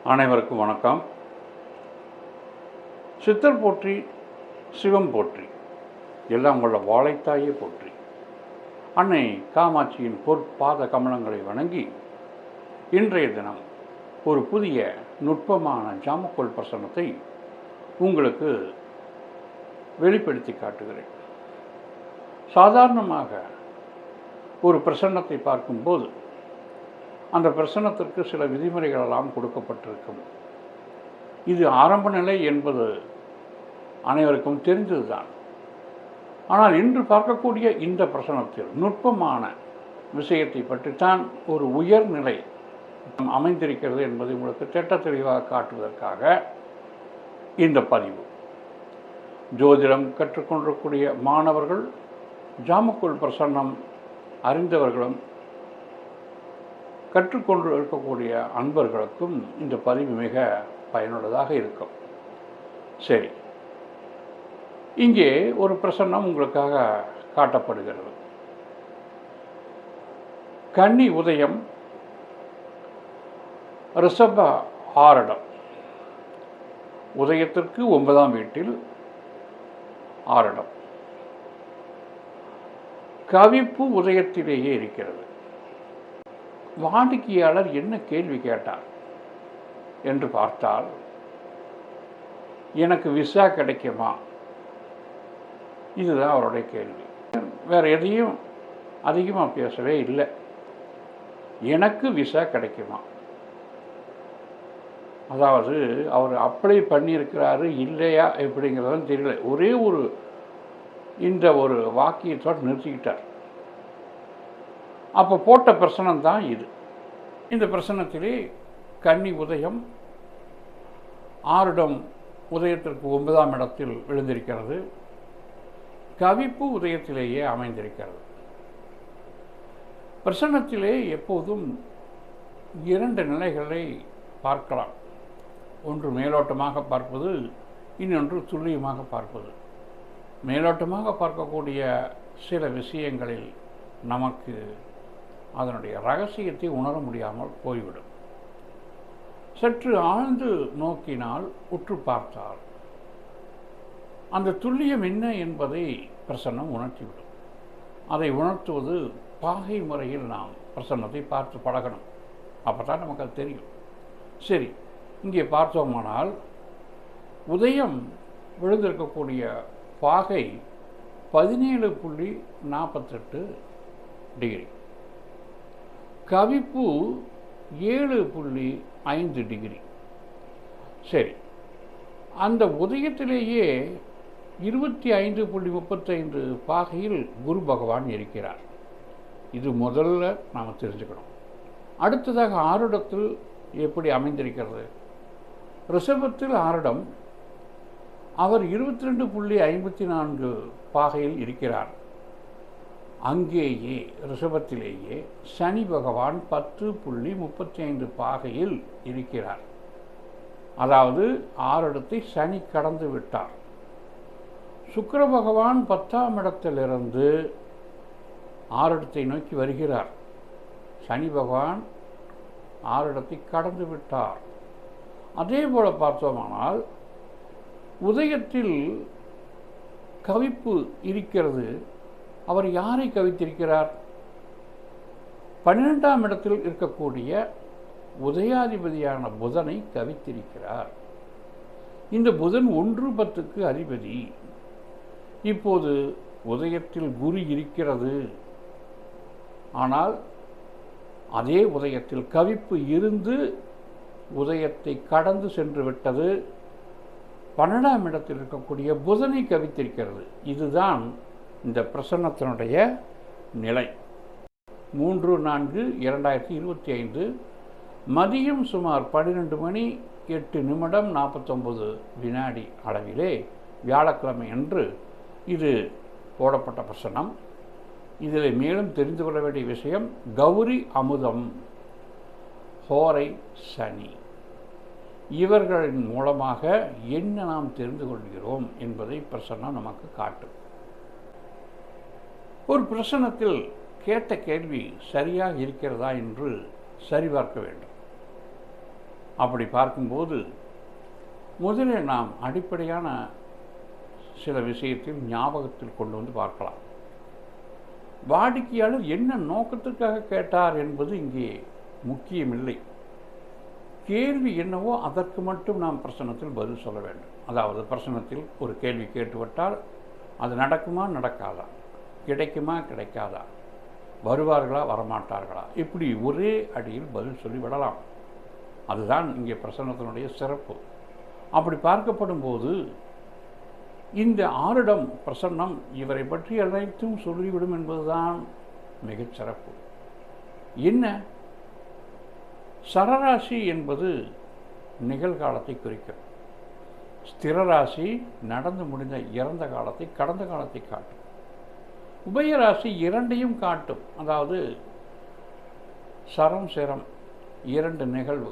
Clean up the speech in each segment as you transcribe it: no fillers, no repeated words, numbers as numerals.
அனைவருக்கும் வணக்கம். சித்தர் போற்றி, சிவம் போற்றி, எல்லாம் உள்ள வாழைத்தாயே போற்றி. அன்னை காமாட்சியின் பொற்பாத கமலங்களை வணங்கி இன்றைய தினம் ஒரு புதிய நுட்பமான ஜாமக்கோல் பிரசன்னத்தை உங்களுக்கு வெளிப்படுத்தி காட்டுகிறேன். சாதாரணமாக ஒரு பிரசன்னத்தை பார்க்கும்போது அந்த பிரசன்னத்திற்கு சில விதிமுறைகளெல்லாம் கொடுக்கப்பட்டிருக்கும். இது ஆரம்ப நிலை என்பது அனைவருக்கும் தெரிந்ததுதான். ஆனால் இன்று பார்க்கக்கூடிய இந்த பிரசன்னத்தில் நுட்பமான விஷயத்தை பற்றித்தான் ஒரு உயர்நிலை அமைந்திருக்கிறது என்பதை உங்களுக்கு திட்ட தெளிவாக காட்டுவதற்காக இந்த பதிவு. ஜோதிடம் கற்றுக்கொண்டிருக்கூடிய மாணவர்கள், ஜாமக்கோல் பிரசன்னம் அறிந்தவர்களும் கற்றுக்கொண்டு இருக்கக்கூடிய அன்பர்களுக்கும் இந்த பதிவு மிக பயனுள்ளதாக இருக்கும். சரி, இங்கே ஒரு பிரசன்னம் உங்களுக்காக காட்டப்படுகிறது. கன்னி உதயம், ரிஷப ஆரடம். உதயத்திற்கு 9ஆம் வீட்டில் ஆரடம். கவிப்பு உதயத்திலேயே இருக்கிறது. வாடிக்கையாளர் என்ன கேள்வி கேட்டார் என்று பார்த்தால், எனக்கு விசா கிடைக்குமா? இதுதான் அவருடைய கேள்வி. வேறு எதையும் அதிகமாக பேசவே இல்லை. எனக்கு விசா கிடைக்குமா? அதாவது அவர் அப்ளை பண்ணியிருக்கிறாரு இல்லையா எப்படிங்கிறதும் தெரியல. ஒரே ஒரு இந்த ஒரு வாக்கியத்தோடு நிறுத்திக்கிட்டார். அப்போ போட்ட பிரசனம் தான் இது. இந்த பிரசனத்திலே கன்னி உதயம், ஆருடம் உதயத்திற்கு 9ஆம் இடத்தில் விழுந்திருக்கிறது. கவிப்பு உதயத்திலேயே அமைந்திருக்கிறது. பிரசன்னத்திலே எப்போதும் 2 நிலைகளை பார்க்கலாம். ஒன்று மேலோட்டமாக பார்ப்பது, இன்னொன்று துல்லியமாக பார்ப்பது. மேலோட்டமாக பார்க்கக்கூடிய சில விஷயங்களில் நமக்கு அதனுடைய ரகசியத்தை உணர முடியாமல் போய்விடும். சற்று ஆழ்ந்து நோக்கினால், உற்று பார்த்தால் அந்த துல்லியம் என்ன என்பதை பிரசன்னம் உணர்த்திவிடும். அதை உணர்த்துவது பாகை முறையில் நாம் பிரசன்னத்தை பார்த்து பழகணும். அப்போ தான் நமக்கு அது தெரியும். சரி, இங்கே பார்த்தோமானால் உதயம் விழுந்திருக்கக்கூடிய பாகை 17.48 டிகிரி, கவிப்பு 7.5 டிகிரி. சரி, அந்த உதயத்திலேயே 25.35 பாகையில் குரு பகவான் இருக்கிறார். இது முதல்ல நாம் தெரிஞ்சுக்கணும். அடுத்ததாக ஆருடத்தில் எப்படி அமைந்திருக்கிறது? ரிஷபத்தில் ஆருடம், அவர் 22.54 பாகையில் இருக்கிறார். அங்கேயே ரிஷபத்திலேயே சனி பகவான் 10.35 பாகையில் இருக்கிறார். அதாவது ஆருடத்தை சனி கடந்து விட்டார். சுக்கிர பகவான் 10ஆம் இடத்திலிருந்து ஆருடத்தை நோக்கி வருகிறார். சனி பகவான் ஆருடத்தை கடந்து விட்டார். அதே போல பார்த்தோமானால் உதயத்தில் கவிப்பு இருக்கிறது. அவர் யாரை கவித்திருக்கிறார்? 12ஆம் இடத்தில் இருக்கக்கூடிய உதயாதிபதியான புதனை கவித்திருக்கிறார். இந்த புதன் 1-10க்கு அதிபதி. இப்போது உதயத்தில் குரு இருக்கிறது. ஆனால் அதே உதயத்தில் கவிப்பு இருந்து உதயத்தை கடந்து சென்று விட்டது. 12ஆம் இடத்தில் இருக்கக்கூடிய புதனை கவித்திருக்கிறது. இதுதான் இந்த பிரசன்னத்தினுடைய நிலை. 3/4/2025 மதியம் சுமார் 12:08:49 அளவிலே வியாழக்கிழமை அன்று இது போடப்பட்ட பிரசன்னம். இதில் மேலும் தெரிந்து கொள்ள வேண்டிய விஷயம், கௌரி அமுதம், ஹோரை சனி, இவர்களின் மூலமாக என்ன நாம் தெரிந்து கொள்கிறோம் என்பதை பிரசன்னம் நமக்கு காட்டும். ஒரு பிரசன்னத்தில் கேட்ட கேள்வி சரியாக இருக்கிறதா என்று சரிபார்க்க வேண்டும். அப்படி பார்க்கும்போது முதலில் நாம் அடிப்படையான சில விஷயத்தில் ஞாபகத்தில் கொண்டு வந்து பார்க்கலாம். வாடிக்கையாளர் என்ன நோக்கத்துக்காக கேட்டார் என்பது இங்கே முக்கியமில்லை. கேள்வி என்னவோ அதற்கு மட்டும் நாம் பிரசன்னத்தில் பதில் சொல்ல வேண்டும். அதாவது பிரசன்னத்தில் ஒரு கேள்வி கேட்டுவிட்டால் அது நடக்குமா நடக்காதா, கிடைக்குமா கிடைக்காதா, வருவார்களா வரமாட்டார்களா, இப்படி ஒரே அடியில் பதில் சொல்லிவிடலாம். அதுதான் இங்கே பிரசன்னத்தினுடைய சிறப்பு. அப்படி பார்க்கப்படும் போது இந்த ஆரிடம் பிரசன்னம் இவரை பற்றி அனைத்தும் சொல்லிவிடும் என்பதுதான் மிகச் சிறப்பு. என்ன, சரராசி என்பது நிகழ்காலத்தை குறிக்கும். ஸ்திரராசி நடந்து முடிந்த இறந்த காலத்தை, கடந்த காலத்தை காட்டும். உபயராசி இரண்டையும் காட்டும். அதாவது சரம் சிரம் இரண்டு நிகழ்வு,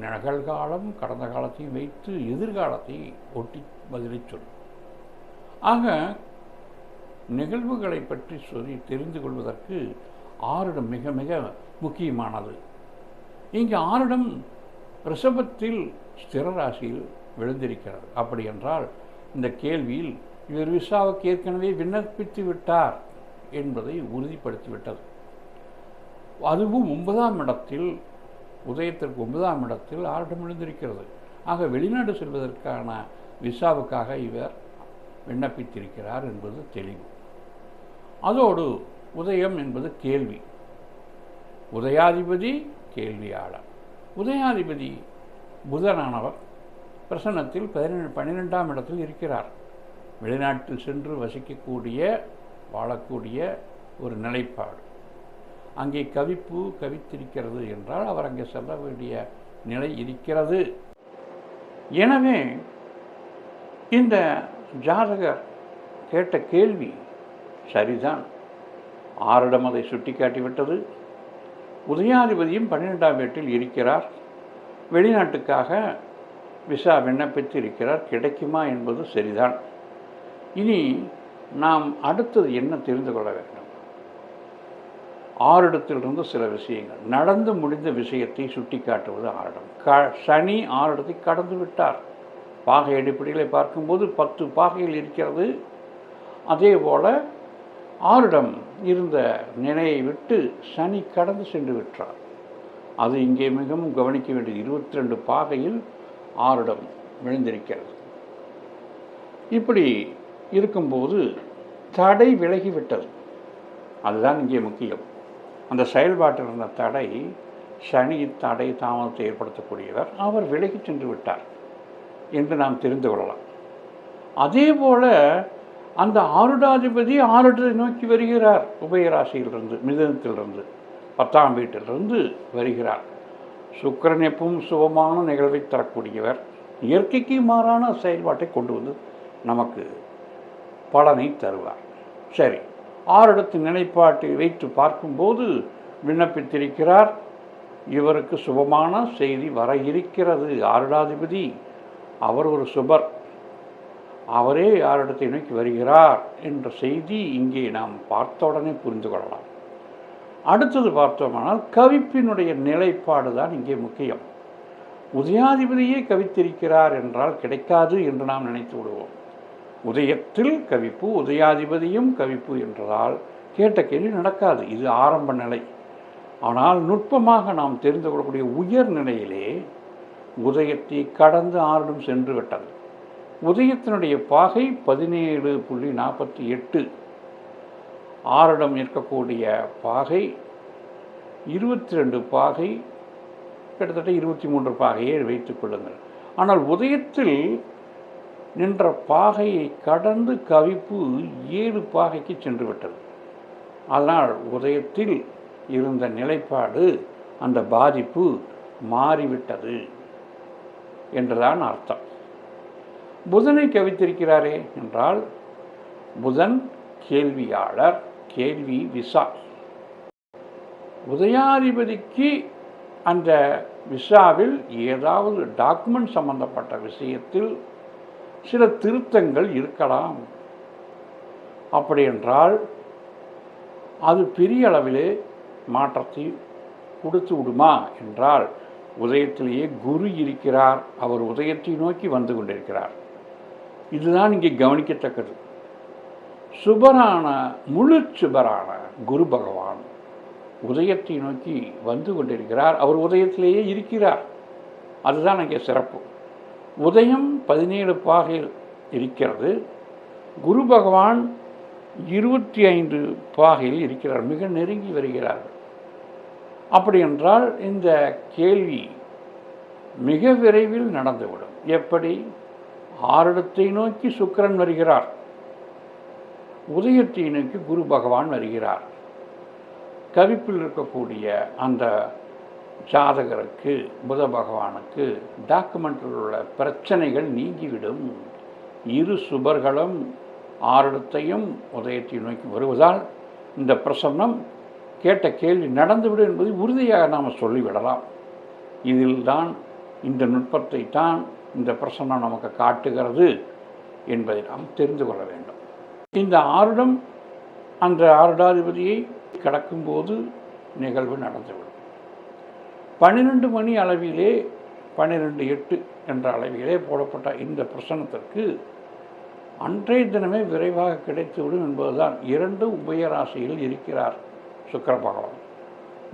நிகழ்காலம் கடந்த காலத்தையும் வைத்து எதிர்காலத்தை ஒட்டி பதிலை சொல்லும். ஆக நிகழ்வுகளை பற்றி சொல்லி தெரிந்து கொள்வதற்கு ஆரிடம் மிக மிக முக்கியமானது. இங்கு ஆரிடம் ரிஷபத்தில் ஸ்திரராசியில் விழுந்திருக்கிறது. அப்படி என்றால் இந்த கேள்வியில் இவர் விசாவுக்கு ஏற்கனவே விண்ணப்பித்து விட்டார் என்பதை உறுதிப்படுத்திவிட்டது. அதுவும் 9ஆம் இடத்தில், உதயத்திற்கு 9ஆம் இடத்தில் ஆரிடம் விழுந்திருக்கிறது. ஆக வெளிநாடு செல்வதற்கான விசாவுக்காக இவர் விண்ணப்பித்திருக்கிறார் என்பது தெளிவு. அதோடு உதயம் என்பது கேள்வி, உதயாதிபதி கேள்வியாளர். உதயாதிபதி புதனானவர் பிரசன்னத்தில் 12ஆம் இடத்தில் இருக்கிறார். வெளிநாட்டில் சென்று வசிக்கக்கூடிய வாழக்கூடிய ஒரு நிலைப்பாடு. அங்கே கவிப்பு கவித்திருக்கிறது என்றால் அவர் அங்கே செல்ல வேண்டிய நிலை இருக்கிறது. எனவே இந்த ஜாதகர் கேட்ட கேள்வி சரிதான். ஆரிடம் அதை சுட்டி காட்டிவிட்டது. உதயாதிபதியும் 12ஆம் வீட்டில் இருக்கிறார். வெளிநாட்டுக்காக விசா விண்ணப்பித்து இருக்கிறார். கிடைக்குமா என்பது சரிதான். இனி நாம் அடுத்தது என்ன தெரிந்து கொள்ள வேண்டும்? ஆரிடத்திலிருந்து சில விஷயங்கள், நடந்து முடிந்த விஷயத்தை சுட்டி காட்டுவது ஆரிடம். சனி ஆரிடத்தை கடந்து விட்டார். பாகை அடிப்படையில் பார்க்கும்போது 10 பாகையில் இருக்கிறது. அதே போல் ஆரிடம் இருந்த நிலையை விட்டு சனி கடந்து சென்று விட்டார். அது இங்கே மிகவும் கவனிக்க வேண்டியது. 22 பாகையில் ஆரிடம் விழுந்திருக்கிறது. இப்படி இருக்கும்போது தடை விலகிவிட்டது. அதுதான் இங்கே முக்கியம். அந்த செயல்பாட்டில் இருந்த தடை, சனி தடை தாமதத்தை ஏற்படுத்தக்கூடியவர், அவர் விலகி சென்று விட்டார் என்று நாம் தெரிந்து கொள்ளலாம். அதே போல் அந்த ஆருடாதிபதி ஆருடத்தை நோக்கி வருகிறார். உபயராசியிலிருந்து, மிதுனத்திலிருந்து, 10ஆம் வீட்டிலிருந்து வருகிறார். சுக்கிரன் எப்பவும் சுபமான நிகழ்வை தரக்கூடியவர். இயற்கைக்கு மாறான செயல்பாட்டை கொண்டு வந்து நமக்கு பலனை தருவார். சரி, ஆரிடத்தின் நிலைப்பாட்டை வைத்து பார்க்கும்போது விண்ணப்பித்திருக்கிறார். இவருக்கு சுபமான செய்தி வர இருக்கிறது. ஆருடாதிபதி அவர் ஒரு சுபர், அவரே ஆரிடத்தை நோக்கி வருகிறார் என்ற செய்தி இங்கே நாம் பார்த்தவுடனே புரிந்து கொள்ளலாம். அடுத்தது பார்த்தோமானால் கவிப்பினுடைய நிலைப்பாடு தான் இங்கே முக்கியம். உதயாதிபதியே கவித்திருக்கிறார் என்றால் கிடைக்காது என்று நாம் நினைத்து விடுவோம். உதயத்தில் கவிப்பு, உதயாதிபதியும் கவிப்பு என்றதால் கேட்ட கேள்வி நடக்காது. இது ஆரம்ப நிலை. ஆனால் நுட்பமாக நாம் தெரிந்து கொள்ளக்கூடிய உயர் நிலையிலே உதயத்தை கடந்து ஆரிடம் சென்று விட்டது. உதயத்தினுடைய பாகை 17.48, ஆரிடம் இருக்கக்கூடிய பாகை 22 பாகை, கிட்டத்தட்ட 23 பாகையை வைத்துக் கொள்ளுங்கள். ஆனால் உதயத்தில் நின்ற பாகையை கடந்து கவிப்பு 7 பாகைக்கு சென்று விட்டது. அதனால் உதயத்தில் இருந்த நிலைப்பாடு, அந்த பாதிப்பு மாறிவிட்டது என்றுதான் அர்த்தம். புதனை கவித்திருக்கிறாரே என்றால் புதன் கேள்வியாளர், கேள்வி விசா. உதயாதிபதிக்கு அந்த விசாவில் ஏதாவது டாக்குமெண்ட் சம்பந்தப்பட்ட விஷயத்தில் சில திருத்தங்கள் இருக்கலாம். அப்படி என்றால் அது பெரிய அளவிலே மாற்றத்தை கொடுத்து விடுமா என்றால் உதயத்திலேயே குரு இருக்கிறார். அவர் உதயத்தை நோக்கி வந்து கொண்டிருக்கிறார். இதுதான் இங்கே கவனிக்கத்தக்கது. சுபரான முழு சுபரான குரு பகவான் உதயத்தை நோக்கி வந்து கொண்டிருக்கிறார். அவர் உதயத்திலேயே இருக்கிறார். அதுதான் அங்கே சிறப்பு. உதயம் 17 பாகையில் இருக்கிறது. குரு பகவான் 25 பாகையில் இருக்கிறார். மிக நெருங்கி வருகிறார்கள். அப்படி என்றால் இந்த கேள்வி மிக விரைவில் நடந்துவிடும். எப்படி? ஆரிடத்தை நோக்கி சுக்கிரன் வருகிறார், உதயத்தை நோக்கி குரு பகவான் வருகிறார். கவிப்பில் இருக்கக்கூடிய அந்த ஜாதகருக்கு, புத பகவானுக்கு டாக்குமெண்ட்டில் உள்ள பிரச்சனைகள் நீங்கிவிடும். இரு சுபர்களும் ஆரிடத்தையும் உதயத்தை நோக்கி வருவதால் இந்த பிரசன்னம் கேட்ட கேள்வி நடந்துவிடும் என்பதை உறுதியாக நாம் சொல்லிவிடலாம். இதில்தான் இந்த நுட்பத்தை தான் இந்த பிரசன்னம் நமக்கு காட்டுகிறது என்பதை நாம் தெரிந்து கொள்ள வேண்டும். இந்த ஆருடம் அந்த ஆருடாதிபதியை கடக்கும்போது நிகழ்வு நடந்துவிடும். 12 மணி அளவிலே 12:08 என்ற அளவிலே போடப்பட்ட இந்த பிரசன்னத்திற்கு அன்றைய தினமே விரைவாக கிடைத்துவிடும் என்பதுதான். 2 உபயராசியில் இருக்கிறார் சுக்கிர பகவான்,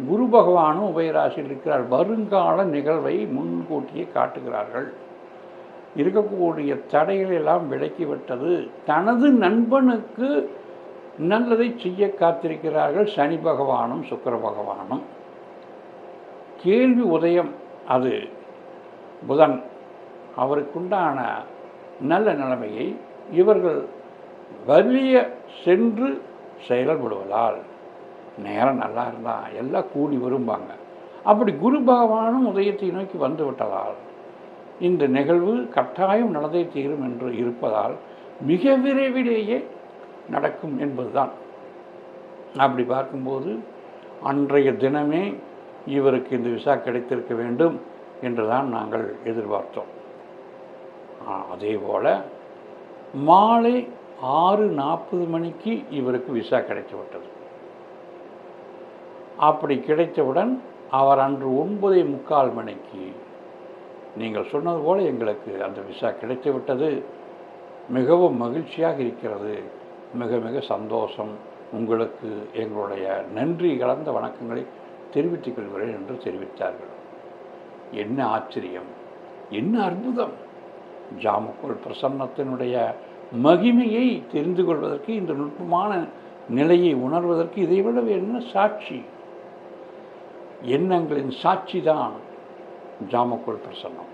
குரு பகவானும் உபயராசியில் இருக்கிறார். வருங்கால நிகழ்வை முன்கூட்டியே காட்டுகிறார்கள். இருக்கக்கூடிய தடைகளை எல்லாம் விலக்கிவிட்டது. தனது நண்பனுக்கு நல்லதை செய்ய காத்திருக்கிறார்கள் சனி பகவானும் சுக்கிர பகவானும். கேள்வி உதயம் அது புதன், அவருக்குண்டான நல்ல நிலைமையை இவர்கள் வெளியே சென்று செயல்படுவதால் நேரம் நல்லா இருந்தால் எல்லாம் கூடி வரும்பாங்க. அப்படி குரு பகவானும் உதயத்தை நோக்கி வந்து விட்டதால் இந்த நிகழ்வு கட்டாயம் நடந்தே தீரும் என்று இருப்பதால் மிக விரைவிலேயே நடக்கும் என்பதுதான். அப்படி பார்க்கும்போது அன்றைய தினமே இவருக்கு இந்த விசா கிடைத்திருக்க வேண்டும் என்று தான் நாங்கள் எதிர்பார்த்தோம். அதே போல் மாலை 6:40 மணிக்கு இவருக்கு விசா கிடைத்துவிட்டது. அப்படி கிடைத்தவுடன் அவர் அன்று 9:45 மணிக்கு நீங்கள் சொன்னது போல் எங்களுக்கு அந்த விசா கிடைத்து விட்டது, மிகவும் மகிழ்ச்சியாக இருக்கிறது, மிக மிக சந்தோஷம், உங்களுக்கு எங்களுடைய நன்றி கலந்த வணக்கங்களை தெரிவித்துக் கொள்கிறேன் என்று தெரிவித்தார்கள். என்ன ஆச்சரியம், என்ன அற்புதம்! ஜாமக்கோள் பிரசன்னத்தினுடைய மகிமையை தெரிந்து கொள்வதற்கு, இந்த நுட்பமான நிலையை உணர்வதற்கு இதைவிட என்ன சாட்சி? எண்ணங்களின் சாட்சி தான் ஜாமக்கோள் பிரசன்னம்.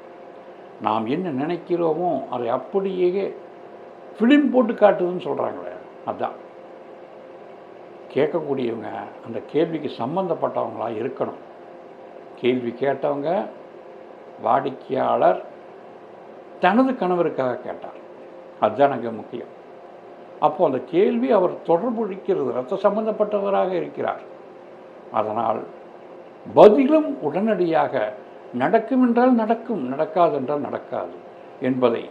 நாம் என்ன நினைக்கிறோமோ அதை அப்படியே ஃபிலிம் போட்டு காட்டுதுன்னு சொல்கிறாங்களே, அதுதான். கேட்கக்கூடியவங்க அந்த கேள்விக்கு சம்பந்தப்பட்டவங்களாக இருக்கணும். கேள்வி கேட்டவங்க வாடிக்கையாளர் தனது கணவருக்காக கேட்டார், அதுதான் எனக்கு முக்கியம். அப்போது அந்த கேள்வி அவர் தொடர்பு இருக்கிறது, இரத்த சம்பந்தப்பட்டவராக இருக்கிறார். அதனால் பதிலும் உடனடியாக நடக்கும் என்றால் நடக்கும், நடக்காது என்றால் நடக்காது என்பதை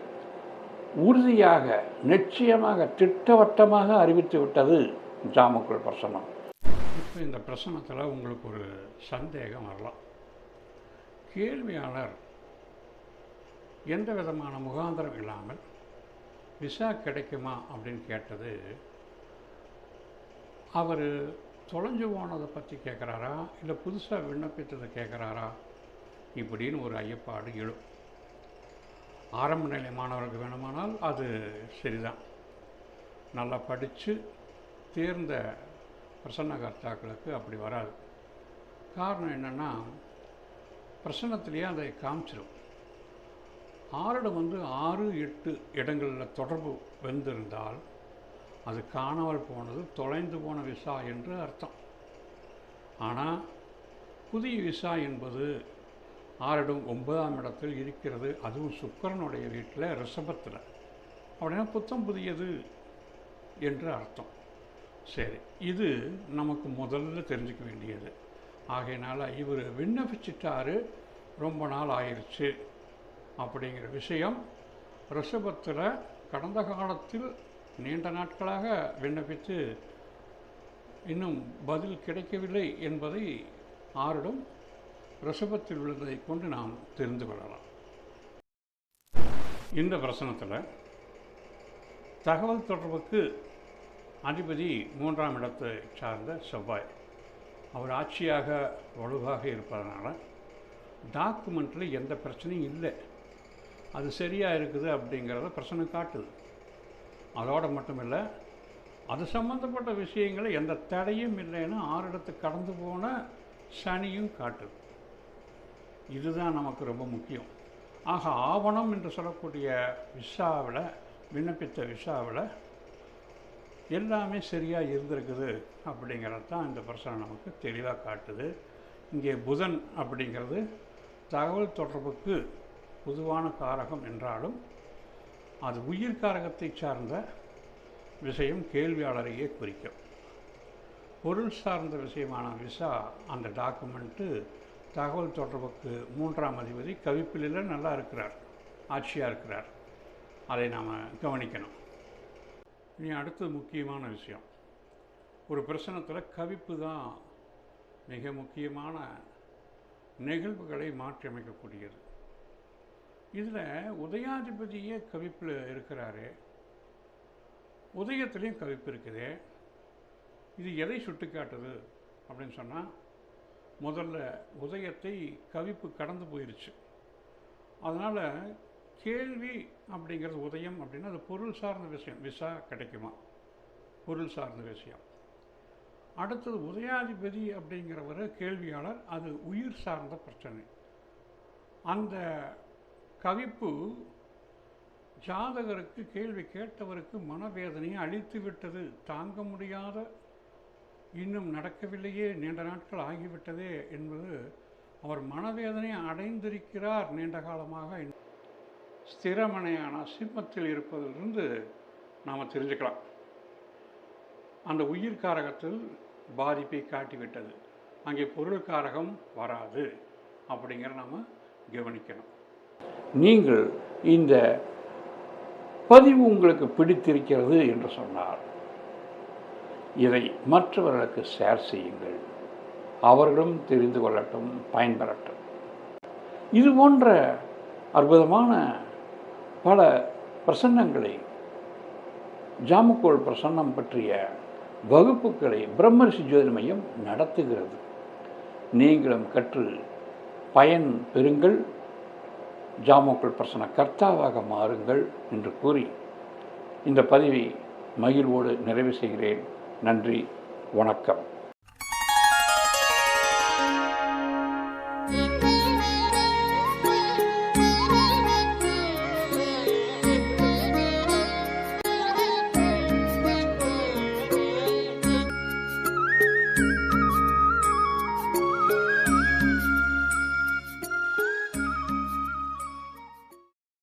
உறுதியாக நிச்சயமாக திட்டவட்டமாக அறிவித்து விட்டது ஜாமக்கோள் பிரசன்னம். இப்போ இந்த பிரசன்னத்தில் உங்களுக்கு ஒரு சந்தேகம் வரலாம். கேள்வியாளர் எந்த விதமான முகாந்திரம் இல்லாமல் விசா கிடைக்குமா அப்படின்னு கேட்டது, அவர் தொலைஞ்சு போனதை பற்றி கேட்குறாரா இல்லை புதுசாக விண்ணப்பித்ததை கேட்குறாரா இப்படின்னு ஒரு ஐயப்பாடு எழும். ஆரம்ப நிலை மாணவர்களுக்கு வேணுமானால் அது சரிதான், நல்லா படித்து தேர்ந்த பிரசன்னகர்த்தாக்களுக்கு அப்படி வராது. காரணம் என்னென்னா, பிரசன்னத்திலேயே அதை காமிச்சிடும். ஆரிடம் 6-8 இடங்களில் தொடர்பு வந்திருந்தால் அது காணாமல் போனது, தொலைந்து போன விசா என்று அர்த்தம். ஆனால் புதிய விசா என்பது ஆரிடம் 9ஆம் இடத்தில் இருக்கிறது, அதுவும் சுக்கிரனுடைய வீட்டில் ரிஷபத்தில், அப்படின்னா புத்தம் புதியது என்று அர்த்தம். சரி, இது நமக்கு முதல்ல தெரிஞ்சுக்க வேண்டியது. ஆகையினால் இவர் விண்ணப்பிச்சிட்டாரு, ரொம்ப நாள் ஆயிடுச்சு அப்படிங்கிற விஷயம் ரிஷபத்தில் கடந்த காலத்தில் நீண்ட நாட்களாக விண்ணப்பித்து இன்னும் பதில் கிடைக்கவில்லை என்பதை ஆரிடம் ரிஷபத்தில் உள்ளதை கொண்டு நாம் தெரிந்து கொள்ளலாம். இந்த பிரசனத்தில் தகவல் தொடர்புக்கு அதிபதி 3ஆம் இடத்தை சார்ந்த செவ்வாய், அவர் ஆட்சியாக வலுவாக இருப்பதனால டாக்குமெண்ட்டில் எந்த பிரச்சனையும் இல்லை, அது சரியாக இருக்குது அப்படிங்கிறத பிரச்சனை காட்டுது. அதோடு மட்டும் இல்லை, அது சம்மந்தப்பட்ட விஷயங்களை எந்த தடையும் இல்லைன்னு 6 இடத்துக்கு கடந்து போன சனியும் காட்டுது. இதுதான் நமக்கு ரொம்ப முக்கியம். ஆக ஆவணம் என்று சொல்லக்கூடிய விசாவில், விண்ணப்பித்த விசாவில் எல்லாமே சரியாக இருந்திருக்குது அப்படிங்கிறது தான் இந்த பிரச்சனை நமக்கு தெளிவாக காட்டுது. இங்கே புதன் அப்படிங்கிறது தகவல் தொடர்புக்கு பொதுவான காரகம் என்றாலும் அது உயிர் காரகத்தை சார்ந்த விஷயம் கேள்வியாளரையே குறிக்கும். பொருள் சார்ந்த விஷயமான விசா, அந்த டாக்குமெண்ட்டு தகவல் தொடர்புக்கு 3ஆம் அதிபதி கவிப்பில் நல்லா இருக்கிறார், ஆட்சியாக இருக்கிறார். அதை நாம் கவனிக்கணும். இனி அடுத்தது முக்கியமான விஷயம், ஒரு பிரச்சனத்தில் கவிப்பு தான் மிக முக்கியமான நிகழ்வுகளை மாற்றி அமைக்கக்கூடியது. இதில் உதயாதிபதியே கவிப்பில் இருக்கிறாரு, உதயத்துலேயும் கவிப்பு இருக்குது. இது எதை சுட்டி காட்டுது அப்படின்னு சொன்னால், முதல்ல உதயத்தை கவிப்பு கடந்து போயிடுச்சு. அதனால் கேள்வி அப்படிங்கிறது உதயம் அப்படின்னா அது பொருள் சார்ந்த விஷயம், விசா கிடைக்குமா, பொருள் சார்ந்த விஷயம். அடுத்தது உதயாதிபதி அப்படிங்கிறவர் கேள்வியாளர், அது உயிர் சார்ந்த பிரச்சனை. அந்த கவிப்பு ஜாதகருக்கு, கேள்வி கேட்டவருக்கு மனவேதனையை அழித்து விட்டது. தாங்க முடியாத, இன்னும் நடக்கவில்லையே, நீண்ட நாட்கள் ஆகிவிட்டதே என்பது, அவர் மனவேதனை அடைந்திருக்கிறார் நீண்ட காலமாக. ஸ்திரமனையான சிம்மத்தில் இருப்பதிலிருந்து நாம் தெரிஞ்சுக்கலாம். அந்த உயிர் காரகத்தில் பாதிப்பை காட்டிவிட்டது, அங்கே பொருள் காரகம் வராது அப்படிங்கிற நாம் கவனிக்கணும். நீங்கள் இந்த பதிவு உங்களுக்கு பிடித்திருக்கிறது என்று சொன்னார், இதை மற்றவர்களுக்கு ஷேர் செய்யுங்கள், அவர்களும் தெரிந்து கொள்ளட்டும், பயன்பெறட்டும். இது போன்ற அற்புதமான பல பிரசன்னங்களை, ஜாமக்கோள் பிரசன்னம் பற்றிய வகுப்புகளை பிரம்மரிஷி ஜோதிட மையம் நடத்துகிறது. நீங்களும் கற்று பயன் பெறுங்கள், ஜாமக்கோள் பிரசன்ன கர்த்தாவாக மாறுங்கள் என்று கூறி இந்த பதிவை மகிழ்வோடு நிறைவு செய்கிறேன். நன்றி, வணக்கம்.